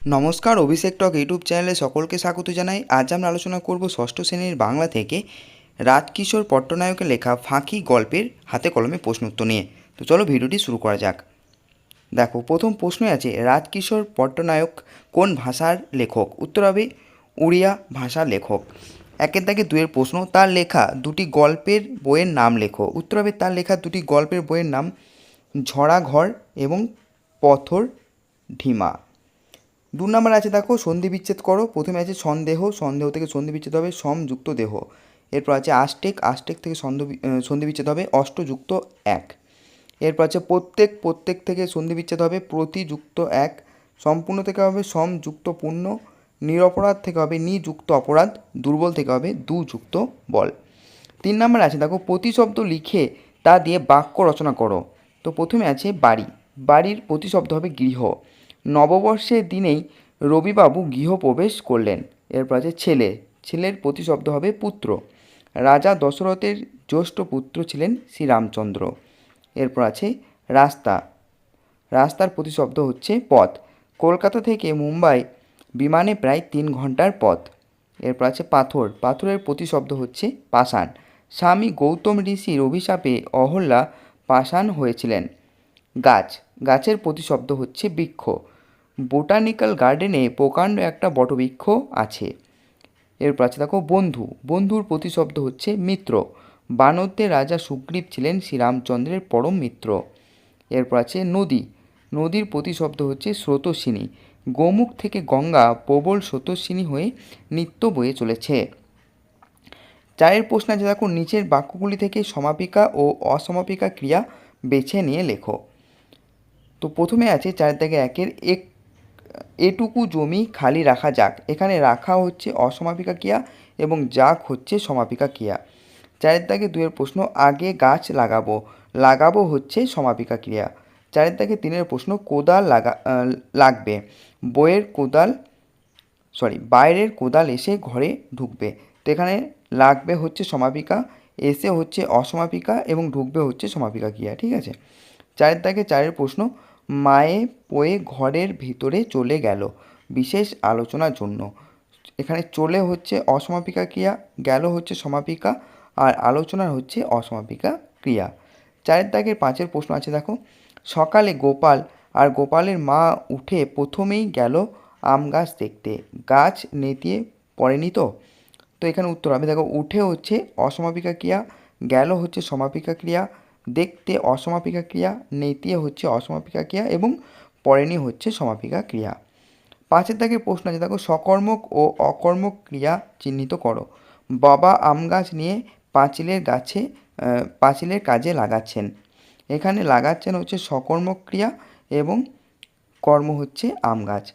নমস্কার, অভিষেক টক ইউটিউব চ্যানেলে সকলকে স্বাগত জানাই। আজ আমরা আলোচনা করব ষষ্ঠ শ্রেণীর বাংলা থেকে রাজকিশোর পট্টনায়কের লেখা ফাঁকি গল্পের হাতে কলমে প্রশ্ন উত্তর নিয়ে। তো চলো ভিডিওটি শুরু করা যাক। দেখো, প্রথম প্রশ্নে আছে রাজকিশোর পট্টনায়ক কোন ভাষার লেখক? উত্তর হবে উড়িয়া ভাষার লেখক। একের দাগে দুয়ের প্রশ্ন, তার লেখা দুটি গল্পের বইয়ের নাম লেখো। উত্তর হবে তার লেখা দুটি গল্পের বইয়ের নাম ঝরাঘর এবং পথর ঢিমা। 2 নম্বর আছে, দেখো সন্ধি বিচ্ছেদ করো। প্রথমে আছে সন্দেহ, সন্দেহ থেকে সন্ধি বিচ্ছেদ হবে সমযুক্ত দেহ। এরপর আছে আষ্টেক, আষ্টেক থেকে সন্ধি বিচ্ছেদ হবে অষ্টযুক্ত এক। এরপর আছে প্রত্যেক, প্রত্যেক থেকে সন্ধি বিচ্ছেদ হবে প্রতিযুক্ত এক। সম্পূর্ণ থেকে হবে সমযুক্ত পূর্ণ। নিরপরাধ থেকে হবে নিযুক্ত অপরাধ। দুর্বল থেকে হবে দুযুক্ত বল। 3 নম্বর আছে, দেখো প্রতিশব্দ লিখে তা দিয়ে বাক্য রচনা করো। তো প্রথমে আছে বাড়ি, বাড়ির প্রতিশব্দ হবে গৃহ। নববর্ষের দিনেই রবিবাবু গৃহপ্রবেশ করলেন। এরপর আছে ছেলে, ছেলের প্রতিশব্দ হবে পুত্র। রাজা দশরথের জ্যেষ্ঠ পুত্র ছিলেন শ্রীরামচন্দ্র। এরপর আছে রাস্তা, রাস্তার প্রতিশব্দ হচ্ছে পথ। কলকাতা থেকে মুম্বাই বিমানে প্রায় 3 ঘন্টার পথ। এরপর আছে পাথর, পাথরের প্রতিশব্দ হচ্ছে পাষাণ। স্বামী গৌতম ঋষির অভিশাপে অহল্যা পাষাণ হয়েছিলেন। গাছ, গাছের প্রতিশব্দ হচ্ছে বৃক্ষ। বোটানিক্যাল গার্ডেনে প্রকাণ্ড একটা বটবৃক্ষ আছে। এরপর আছে দেখো বন্ধু, বন্ধুর প্রতিশব্দ হচ্ছে মিত্র। বানরদের রাজা সুগ্রীব ছিলেন শ্রীরামচন্দ্রের পরম মিত্র। এরপর আছে নদী, নদীর প্রতিশব্দ হচ্ছে স্রোতস্বিনী। গোমুখ থেকে গঙ্গা প্রবল স্রোতস্বিনী হয়ে নিত্য বয়ে চলেছে। 4 প্রশ্ন আছে, দেখো নিচের বাক্যগুলি থেকে সমাপিকা ও অসমাপিকা ক্রিয়া বেছে নিয়ে লেখো। তো প্রথমে আছে 4 দাগে 1-এর এটুকু জমি খালি রাখা যাক। এখানে রাখা হচ্ছে অসমাপিকা ক্রিয়া এবং যাক হচ্ছে সমাপিকা ক্রিয়া। 4 দাগে 2-এর প্রশ্ন, আগে গাছ লাগাবো, লাগাবো হচ্ছে সমাপিকা ক্রিয়া। 4 দাগে 3-এর প্রশ্ন, কোদাল লাগবে, বইয়ের কোদাল বাইরের কোদাল এসে ঘরে ঢুকবে। তো এখানে লাগবে হচ্ছে সমাপিকা, এসে হচ্ছে অসমাপিকা এবং ঢুকবে হচ্ছে সমাপিকা ক্রিয়া। ঠিক আছে। 4 দাগে 4-এর প্রশ্ন, মায়ে পয়ে ঘরের ভিতরে চলে গেল বিশেষ আলোচনার জন্য। এখানে চলে হচ্ছে অসমাপিকা ক্রিয়া, গেল হচ্ছে সমাপিকা, আর আলোচনা হচ্ছে অসমাপিকা ক্রিয়া। 4 দাগের 5-এর প্রশ্ন আছে, দেখো সকালে গোপাল আর গোপালের মা উঠে প্রথমেই গেল আম গাছ দেখতে, গাছ নেতিয়ে পড়েনি তো? তো এখানে উত্তর হবে, দেখো উঠে হচ্ছে অসমাপিকা ক্রিয়া, গেল হচ্ছে সমাপিকা ক্রিয়া, দেখতে অসমাপিকা ক্রিয়া, নেতিয়ে হচ্ছে অসমাপিকা ক্রিয়া এবং পড়েনি হচ্ছে সমাপিকা ক্রিয়া। 5-এর দাগের প্রশ্ন আছে, দেখো সকর্মক ও অকর্মক ক্রিয়া চিহ্নিত করো। বাবা আম গাছ নিয়ে পাঁচিলের কাজে লাগাচ্ছেন। এখানে লাগাচ্ছেন হচ্ছে সকর্মক ক্রিয়া এবং কর্ম হচ্ছে আম গাছ।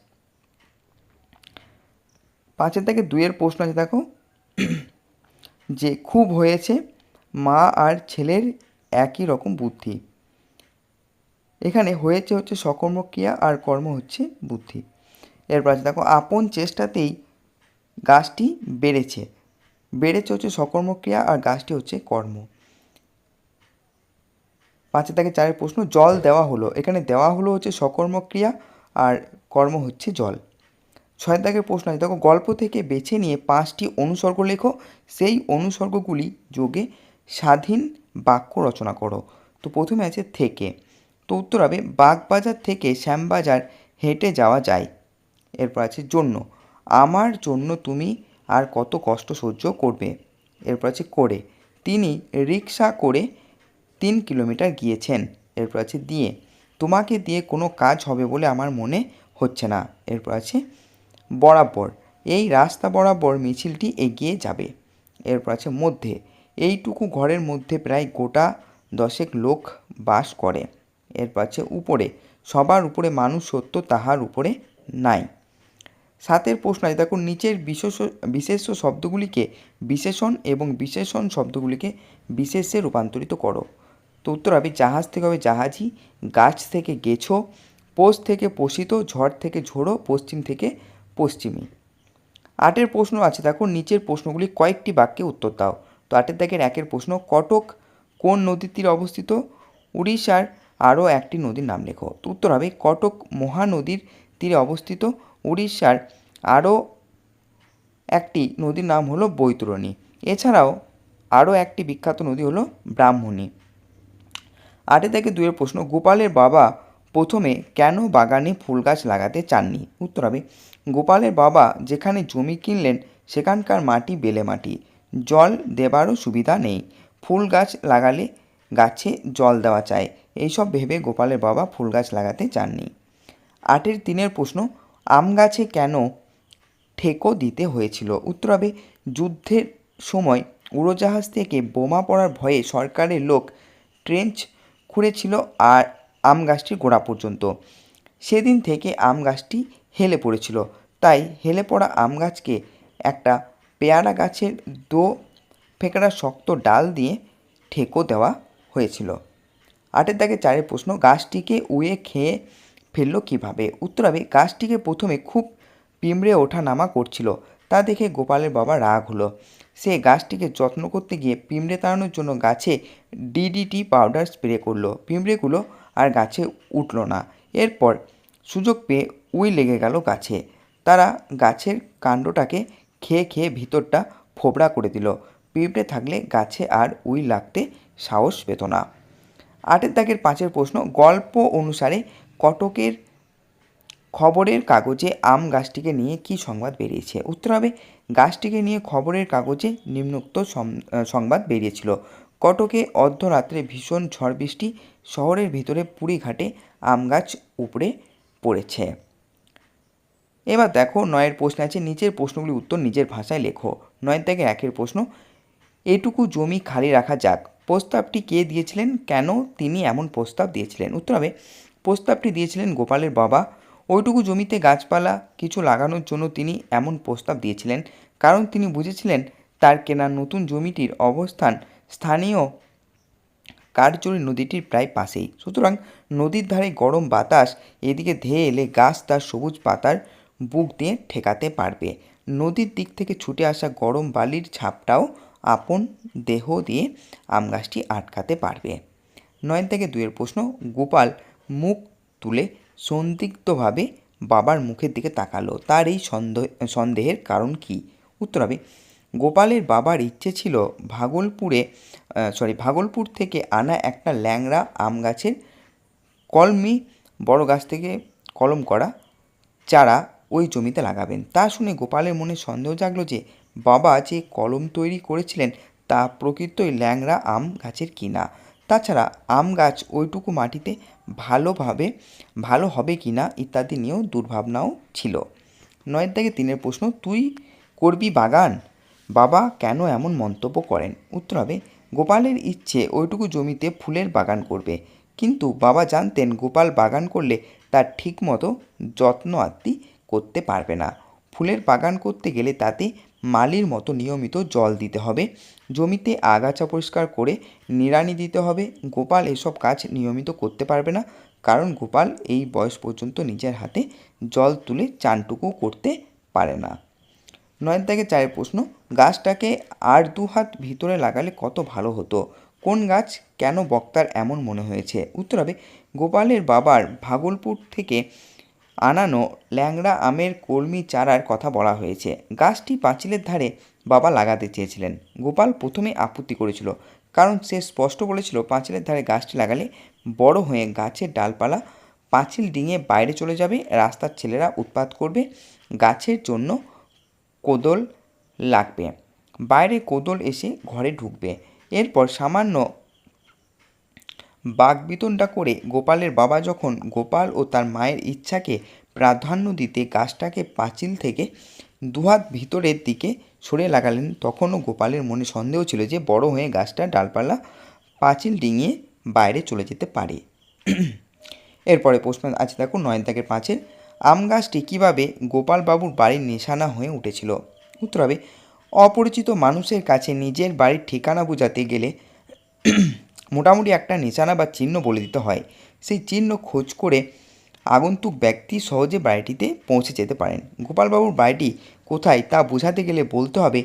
5-এর দাগে 2-এর প্রশ্ন আছে, দেখো যে খুব হয়েছে, মা আর ছেলের একই রকম বুদ্ধি। এখানে হয়েছে হচ্ছে সকর্মক ক্রিয়া আর কর্ম হচ্ছে বুদ্ধি। এরপর আছে দেখো আপন চেষ্টাতেই গাছটি বেড়েছে, বেড়েছে হচ্ছে সকর্মক ক্রিয়া আর গাছটি হচ্ছে কর্ম। 5-এর দাগে 4-এর প্রশ্ন, জল দেওয়া হলো। এখানে দেওয়া হলো হচ্ছে সকর্মক ক্রিয়া আর কর্ম হচ্ছে জল। 6-এর দাগের প্রশ্ন আছে, দেখো গল্প থেকে বেছে নিয়ে 5টি অনুসর্গ লেখো, সেই অনুসর্গগুলি যোগে স্বাধীন বাক্য রচনা করো। তো প্রথমে আছে থেকে, তো উত্তর হবে বাগবাজার থেকে শ্যামবাজার হেঁটে যাওয়া যায়। এরপর আছে জন্য, আমার জন্য তুমি আর কত কষ্ট সহ্য করবে। এরপর আছে করে, তিনি রিক্সা করে 3 কিলোমিটার গিয়েছেন। এরপর আছে দিয়ে, তোমাকে দিয়ে কোনো কাজ হবে বলে আমার মনে হচ্ছে না। এরপর আছে বরাবর, এই রাস্তা বরাবর মিছিলটি এগিয়ে যাবে। এরপর আছে মধ্যে, এইটুকু ঘরের মধ্যে প্রায় গোটা 10 লোক বাস করে। এরপর আছে উপরে, সবার উপরে মানুষ সত্য, তাহার উপরে নাই। 7-এর প্রশ্ন আছে, দেখো নিচের বিশেষ্য শব্দগুলিকে বিশেষণ এবং বিশেষণ শব্দগুলিকে বিশেষে রূপান্তরিত করো। তো উত্তর হবে জাহাজ থেকে হবে জাহাজি, গাছ থেকে গেছো, পোষ থেকে পোষিত, ঝড় থেকে ঝোড়ো, পশ্চিম থেকে পশ্চিমী। 8-এর প্রশ্ন আছে, দেখো নিচের প্রশ্নগুলি কয়েকটি বাক্যে উত্তর দাও। তো 8-এর দাগের 1-এর প্রশ্ন, কটক কোন নদীর তীরে অবস্থিত? উড়িষ্যার আরও একটি নদীর নাম লেখো। তো উত্তর হবে কটক মহানদীর তীরে অবস্থিত। উড়িষ্যার আরও একটি নদীর নাম হলো বৈতরণী। এছাড়াও আরও একটি বিখ্যাত নদী হলো ব্রাহ্মণী। 8-2 প্রশ্ন, গোপালের বাবা প্রথমে কেন বাগানে ফুল গাছ লাগাতে চাননি? উত্তর হবে, গোপালের বাবা যেখানে জমি কিনলেন সেখানকার মাটি বেলে মাটি, জল দেবারও সুবিধা নেই, ফুল গাছ লাগালে গাছে জল দেওয়া চাই, এইসব ভেবে গোপালের বাবা ফুল গাছ লাগাতে চাননি। 8-3 প্রশ্ন, আম গাছে কেন ঠেকো দিতে হয়েছিল? উত্তর হবে, যুদ্ধের সময় উড়োজাহাজ থেকে বোমা পড়ার ভয়ে সরকারের লোক ট্রেঞ্চ খুঁড়েছিল আর আম গাছটির গোড়া পর্যন্ত। সেদিন থেকে আম গাছটি হেলে পড়েছিল, তাই হেলে পড়া আম গাছকে একটা পেয়ারা গাছের ফেকড়া শক্ত ডাল দিয়ে ঠেকো দেওয়া হয়েছিল। 8-4 প্রশ্ন, গাছটিকে উড়ে খেয়ে ফেললো কীভাবে? উত্তর হবে, গাছটিকে প্রথমে খুব পিঁমড়ে ওঠা নামা করছিল, তা দেখে গোপালের বাবা রাগ হলো। সে গাছটিকে যত্ন করতে গিয়ে পিঁমড়ে তাড়ানোর জন্য গাছে ডিডিটি পাউডার স্প্রে করলো। পিঁমড়েগুলো আর গাছে উঠল না। এরপর সুযোগ পেয়ে উই লেগে গেল গাছে। তারা গাছের কাণ্ডটাকে খেয়ে খেয়ে ভিতরটা ফোবড়া করে দিল। পিঁপড়ে থাকলে গাছে আর উই লাগতে সাহস পেত না। 8-5 প্রশ্ন, গল্প অনুসারে কটকের খবরের কাগজে আম গাছটিকে নিয়ে কী সংবাদ বেরিয়েছে? উত্তর হবে, গাছটিকে নিয়ে খবরের কাগজে নিম্নোক্ত সংবাদ বেরিয়েছিল। কটকে অর্ধরাত্রে ভীষণ ঝড় বৃষ্টি, শহরের ভিতরে পুরীঘাটে আম গাছ উপড়ে পড়েছে। এবার দেখো 9 প্রশ্ন আছে, নিচের প্রশ্নগুলির উত্তর নিজের ভাষায় লেখো। 9-1 প্রশ্ন, এটুকু জমি খালি রাখা যাক, প্রস্তাবটি কে দিয়েছিলেন, কেন তিনি এমন প্রস্তাব দিয়েছিলেন? উত্তর হবে, প্রস্তাবটি দিয়েছিলেন গোপালের বাবা। ওইটুকু জমিতে গাছপালা কিছু লাগানোর জন্য তিনি এমন প্রস্তাব দিয়েছিলেন, কারণ তিনি বুঝেছিলেন তার কেনা নতুন জমিটির অবস্থান স্থানীয় কাঠজোড়ি নদীটির প্রায় পাশেই। সুতরাং নদীর ধারে গরম বাতাস এদিকে ধেয়ে এলে গাছ তার সবুজ পাতার বুক দিয়ে ঠেকাতে পারবে। নদীর দিক থেকে ছুটে আসা গরম বালির ছাপটাও আপন দেহ দিয়ে আম গাছটি আটকাতে পারবে। 9-2 প্রশ্ন, গোপাল মুখ তুলে সন্দিগ্ধভাবে বাবার মুখের দিকে তাকালো, তার এই সন্দেহের কারণ কি? উত্তর হবে, গোপালের বাবার ইচ্ছে ছিল ভাগলপুর থেকে আনা একটা ল্যাংড়া আম গাছের কলমি বড় গাছ থেকে কলম করা চারা ওই জমিতে লাগাবেন। তা শুনে গোপালের মনে সন্দেহ জাগলো যে বাবা যে কলম তৈরি করেছিলেন তা প্রকৃতই ল্যাংড়া আম গাছের কিনা। তাছাড়া আম গাছ ওইটুকু মাটিতে ভালো হবে কিনা ইত্যাদি নিয়েও দুর্ভাবনাও ছিল। 9-3 প্রশ্ন, তুই করবি বাগান? বাবা কেন এমন মন্তব্য করেন? উত্তর হবে, গোপালের ইচ্ছে ওইটুকু জমিতে ফুলের বাগান করবে, কিন্তু বাবা জানতেন গোপাল বাগান করলে তার ঠিকমতো যত্ন আত্তি করতে পারবে না। ফুলের বাগান করতে গেলে তাতে মালির মতো নিয়মিত জল দিতে হবে, জমিতে আগাছা পরিষ্কার করে নিড়ানি দিতে হবে। গোপাল এসব কাজ নিয়মিত করতে পারবে না, কারণ গোপাল এই বয়স পর্যন্ত নিজের হাতে জল তুলে চানটুকু করতে পারে না। 9-4 প্রশ্ন, গাছটাকে আর 2 হাত ভিতরে লাগালে কত ভালো হতো? কোন গাছ, কেন বক্তার এমন মনে হয়েছে? উত্তর হবে, গোপালের বাবার ভাগলপুর থেকে আনানো ল্যাংড়া আমের কলমি চারার কথা বলা হয়েছে। গাছটি পাঁচিলের ধারে বাবা লাগাতে চেয়েছিলেন। গোপাল প্রথমে আপত্তি করেছিল, কারণ সে স্পষ্ট বলেছিল পাঁচিলের ধারে গাছটি লাগালে বড় হয়ে গাছের ডালপালা পাঁচিল ডিঙে বাইরে চলে যাবে, রাস্তার ছেলেরা উৎপাত করবে, গাছের জন্য কোদল লাগবে, বাইরে কোদল এসে ঘরে ঢুকবে। এরপর সামান্য বাকবিতণ্ডা করে গোপালের বাবা যখন গোপাল ও তার মায়ের ইচ্ছাকে প্রাধান্য দিতে গাছটাকে পাঁচিল থেকে 2 হাত ভিতরের দিকে সরিয়ে লাগালেন, তখনও গোপালের মনে সন্দেহ ছিল যে বড় হয়ে গাছটা ডালপালা পাঁচিল ডিঙিয়ে বাইরে চলে যেতে পারে। এরপরে প্রশ্ন আছে দেখো 9-5, আম গাছটি কীভাবে গোপালবাবুর বাড়ির নিশানা হয়ে উঠেছিল? উত্তর হবে, অপরিচিত মানুষের কাছে নিজের বাড়ির ঠিকানা বোঝাতে গেলে মোটামুটি একটা নিশানা বা চিহ্ন বলে দিতে হয়। সেই চিহ্ন খোঁজ করে আগন্তুক ব্যক্তি সহজে বাড়িটিতে পৌঁছে যেতে পারেন। গোপালবাবুর বাড়িটি কোথায় তা বোঝাতে গেলে বলতে হবে,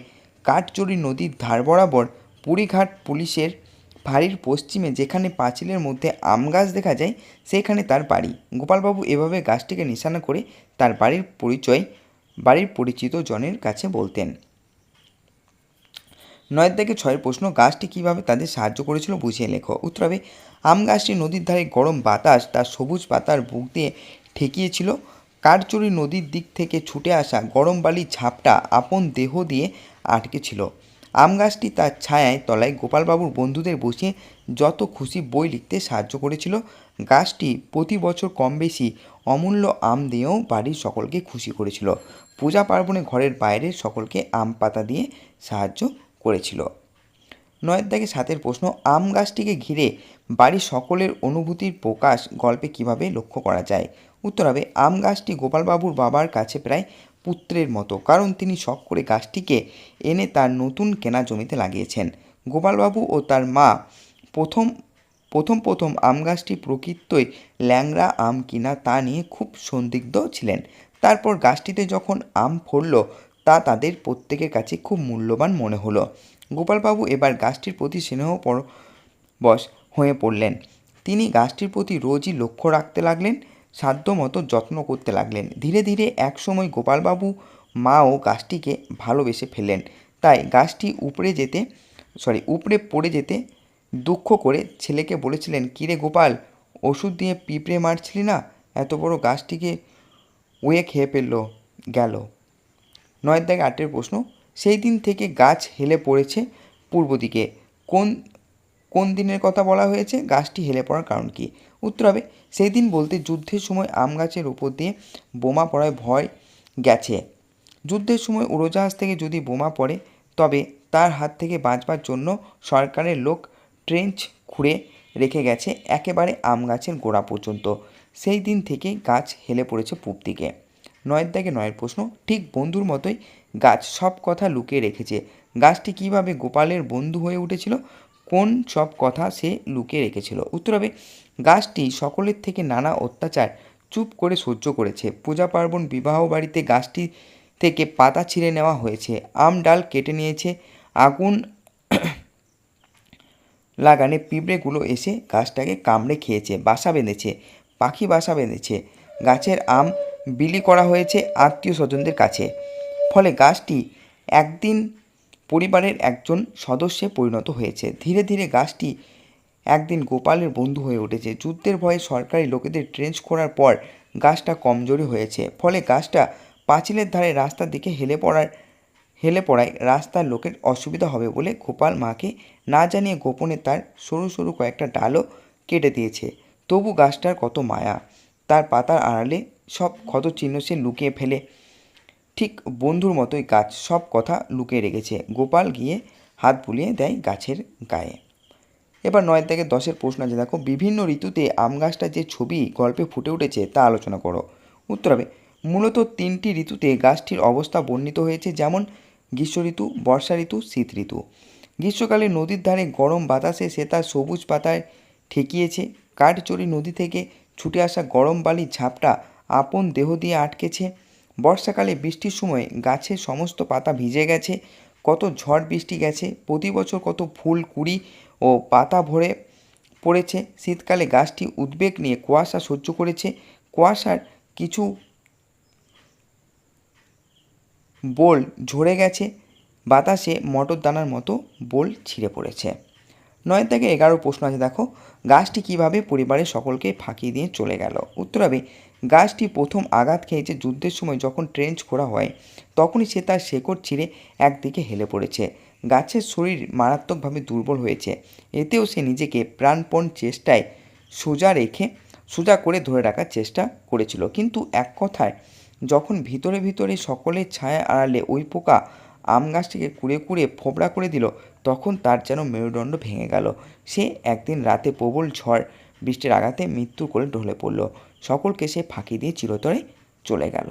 কাঠজোড়ি নদীর ধার বরাবর পুরীঘাট পুলিশের বাড়ির পশ্চিমে যেখানে পাঁচিলের মধ্যে আম গাছ দেখা যায় সেখানে তার বাড়ি। গোপালবাবু এভাবে গাছটিকে নিশানা করে তার বাড়ির পরিচিত জনের কাছে বলতেন। 9 থেকে 6 প্রশ্ন, গাছটি কিভাবে তাদের সাহায্য করেছিল বুঝিয়ে লেখো। উত্তর হবে, আম গাছটি নদীর ধারে গরম বাতাস তার সবুজ পাতার বুক দিয়ে ঠেকিয়েছিল। কাঠচুরি নদীর দিক থেকে ছুটে আসা গরম বালির ঝাপটা আপন দেহ দিয়ে আটকে ছিল। আম গাছটি তার ছায়ায় তলায় গোপালবাবুর বন্ধুদের বসিয়ে যত খুশি বই লিখতে সাহায্য করেছিল। গাছটি প্রতি বছর কম বেশি অমূল্য আম দিয়েও বাড়ির সকলকে খুশি করেছিল। পূজা পার্বণে ঘরের বাইরে সকলকে আম পাতা দিয়ে সাহায্য করেছিল। 9 থেকে 7 প্রশ্ন, আম গাছটিকে ঘিরে বাড়ির সকলের অনুভূতির প্রকাশ গল্পে কিভাবে লক্ষ্য করা যায়। উত্তর হবে, আম গাছটি গোপালবাবুর বাবার কাছে প্রায় পুত্রের মতো, কারণ তিনি শখ করে গাছটিকে এনে তার নতুন কেনা জমিতে লাগিয়েছেন। গোপালবাবু ও তার মা প্রথম প্রথম আম গাছটি প্রকৃতই ল্যাংড়া আম কিনা তা নিয়ে খুব সন্দিগ্ধ ছিলেন। তারপর গাছটিতে যখন আম ফলল তা তাদের প্রত্যেকের কাছে খুব মূল্যবান মনে হলো। গোপালবাবু এবার গাছটির প্রতি স্নেহপরবশ হয়ে পড়লেন। তিনি গাছটির প্রতি রোজই লক্ষ্য রাখতে লাগলেন, সাধ্যমতো যত্ন করতে লাগলেন। ধীরে ধীরে একসময় গোপালবাবু মাও গাছটিকে ভালোবেসে ফেললেন। তাই গাছটি উপড়ে পড়ে যেতে দুঃখ করে ছেলেকে বলেছিলেন, কিরে গোপাল, ওষুধ দিয়ে পিঁপড়ে মারছিলি না, এত বড় গাছটিকে উয়ে খেয়ে গেল। 9 থেকে 8 প্রশ্ন, সেই দিন থেকে গাছ হেলে পড়েছে পূর্ব দিকে। কোন দিনের কথা বলা হয়েছে? গাছটি হেলে পড়ার কারণ কি? উত্তর হবে, সেই দিন বলতে যুদ্ধের সময় আম গাছের উপর দিয়ে বোমা পড়ায় ভয় গেছে। যুদ্ধের সময় উড়োজাহাজ থেকে যদি বোমা পড়ে তবে তার হাত থেকে বাঁচবার জন্য সরকারের লোক ট্রেঞ্চ খুঁড়ে রেখে গেছে একেবারে আম গাছের গোড়া পর্যন্ত। সেই দিন থেকে গাছ হেলে পড়েছে পূব দিকে। 9 থেকে 9 প্রশ্ন, ঠিক বন্ধুর মতোই গাছ সব কথা লুকিয়ে রেখেছে। গাছটি কিভাবে গোপালের বন্ধু হয়ে উঠেছিল? কোন সব কথা সে লুকিয়ে রেখেছিল? উত্তর হবে, গাছটি সকলের থেকে নানা অত্যাচার চুপ করে সহ্য করেছে। পূজা পার্বণ বিবাহ বাড়িতে গাছটি থেকে পাতা ছিঁড়ে নেওয়া হয়েছে, আম ডাল কেটে নিয়েছে, আগুন লাগানে পিঁপড়েগুলো এসে গাছটাকে কামড়ে খেয়েছে, পাখি বাসা বেঁধেছে। গাছের আম বিলি করা হয়েছে আত্মীয় স্বজনদের কাছে। ফলে গাছটি একদিন পরিবারের একজন সদস্যে পরিণত হয়েছে। ধীরে ধীরে গাছটি একদিন গোপালের বন্ধু হয়ে উঠেছে। যুদ্ধের ভয়ে সরকারি লোকেদের ট্রেঞ্চ করার পর গাছটা কমজোরি হয়েছে। ফলে গাছটা পাঁচিলের ধারে রাস্তার দিকে হেলে পড়ায় রাস্তার লোকের অসুবিধা হবে বলে গোপাল মাকে না জানিয়ে গোপনে তার সরু সরু কয়েকটা ডালও কেটে দিয়েছে। তবু গাছটার কত মায়া, তার পাতার আড়ালে সব ক্ষত চিহ্ন সে লুকিয়ে ফেলে। ঠিক বন্ধুর মতোই গাছ সব কথা লুকিয়ে রেখেছে। গোপাল গিয়ে হাত বুলিয়ে দেয় গাছের গায়ে। এবার 9 থেকে 10 প্রশ্ন আছে, দেখো। বিভিন্ন ঋতুতে আম গাছটা যে ছবি গল্পে ফুটে উঠেছে তা আলোচনা করো। উত্তর হবে, মূলত 3টি ঋতুতে গাছটির অবস্থা বর্ণিত হয়েছে, যেমন গ্রীষ্ম ঋতু, বর্ষা ঋতু, শীত ঋতু। গ্রীষ্মকালে নদীর ধারে গরম বাতাসে সে তার সবুজ পাতায় ঠেকিয়েছে। কাঠচুরি নদী থেকে ছুটে আসা গরম বালির ঝাপটা আপন দেহ দিয়ে আটকেছে। বর্ষাকালে বৃষ্টির সময় গাছের সমস্ত পাতা ভিজে গেছে, কত ঝড় বৃষ্টি গেছে, প্রতি বছর কত ফুল কুড়ি ও পাতা ভরে পড়েছে। শীতকালে গাছটি উদ্বেগ নিয়ে কুয়াশা সহ্য করেছে, কুয়াশার কিছু বোল ঝরে গেছে, বাতাসে মটর দানার মতো বোল ছিঁড়ে পড়েছে। 9 থেকে 11 প্রশ্ন আছে, দেখো। গাছটি কিভাবে পরিবারের সকলকে ফাঁকি দিয়ে চলে গেল? উত্তর হবে, গাছটি প্রথম আঘাত খেয়েছে যুদ্ধের সময় যখন ট্রেঞ্চ খোঁড়া হয়, তখনই সে তার শেকড় ছিঁড়ে একদিকে হেলে পড়েছে। গাছের শরীর মারাত্মকভাবে দুর্বল হয়েছে, এতেও সে নিজেকে প্রাণপণ চেষ্টায় সোজা করে ধরে রাখার চেষ্টা করেছিল। কিন্তু এক কথায় যখন ভিতরে ভিতরে সকলের ছায়া আড়ালে ওই পোকা আম গাছটিকে কুড়ে কুড়ে ফোবড়া করে দিল, তখন তার যেন মেরুদণ্ড ভেঙে গেল। সে একদিন রাতে প্রবল ঝড় বৃষ্টির আঘাতে মৃত্যুর কোলে ঢলে পড়ল। সকলকে সে ফাঁকি দিয়ে চিরতরে চলে গেল।